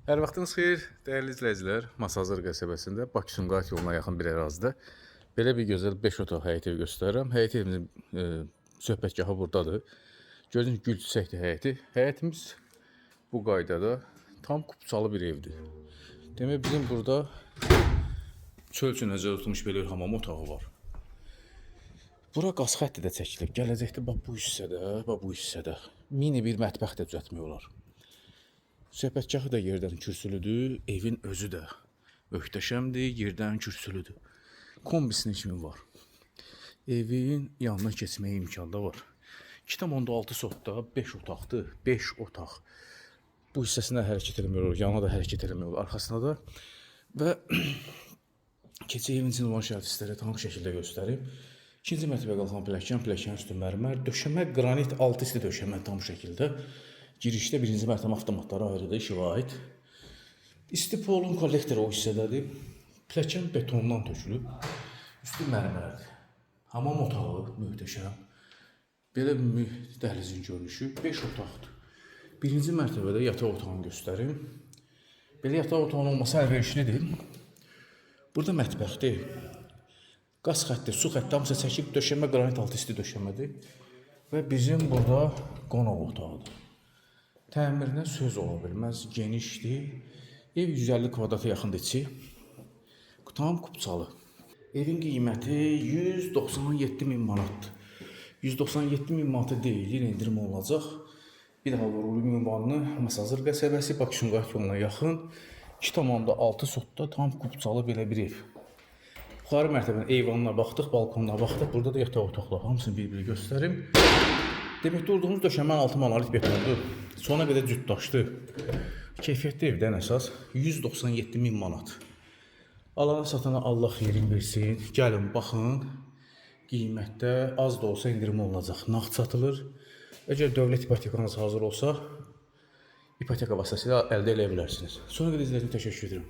Hər vaxtınız xeyir, dəyərli izləyicilər. Masazır qəsəbəsində Bakı-Sumqayıt yoluna yaxın bir ərazidə belə bir gözəl 5 otaq həyət evi göstərirəm. Həyət evimizin söhbətgahı buradadır. Gördüyünüz gül çiçəkli həyəti. Həyətimiz bu qaydada tam kupçalı bir evdir. Demək bizim burada çöl üçün nəzərdə tutulmuş belə bir hamam otağı var. Bura qaz xətti də çəkilib. Gələcəkdə bu hissədə mini bir mətbəx də düzəltmək olar. Söhbətgahı da yerdən kürsülüdür, evin özü də möhtəşəmdir, yerdən kürsülüdür. Kombisinin kimi var. Evin yanına keçməyə imkanı da var. 2,6 sotda 5 otaqdır, 5 otaq. Bu hissəsinə hərəkət eləmək olur, yana da hərəkət eləmək olur, arxasına da. Və keçə evin içində olan şərait istərək tam şəkildə göstərib. İkinci mərtəbə qalxan pilləkən üstü mərmər, döşəmə qranit, altı isti döşəmə tam şəkildə. Girişdə birinci mərtəbə avtomatları ayrıdır, işığa aid. İsti polun kollektoru o hissədədir. Pilləkən betondan tökülüb. Üstü mərmərdir. Hamam otağı möhtəşəm. Belə bir dəhlizin görünüşü 5 otaqdır. Birinci mərtəbədə yataq otağını göstərim. Belə yataq otağının olması əlverişlidir. Burada mətbəxdir. Qaz xətti, su xətti hamısı çəkib, döşəmə qranit altı isti döşəmədir. Və bizim burada qonaq otağıdır. Təmirinə söz ola bilməz, genişdir. Ev 150 kvadrata yaxındır içi. Tam kupçalı. Evin qiyməti 197.000 manatdır. 197.000 manatı deyilir, indirim olacaq. Bir daha vurulur ünvanını Masazır qəsəbəsi, Bakı-Sumqayıt yoluna yaxın. 2,6 sotda tam kupçalı belə bir ev. Yuxarı mərtəbənin eyvanına baxdıq, balkonuna baxdıq. Burada da yataq otaqlar. Hamısını bir-biri göstərim. Deməkdə olduğumuz döşəmənin altı monolit betondur. Sona qədər cütdaşdır. Keyfiyyətli evdən əsas 197.000 manat. Alana satana Allah xeyrin versin. Gəlin, baxın. Qiymətdə az da olsa indirim olunacaq. Nağd satılır. Əgər dövlət ipotekanız hazır olsa, ipoteka vasitəsilə əldə edə bilərsiniz. Sonra qədər izlədiyiniz üçün təşəkkür edirəm.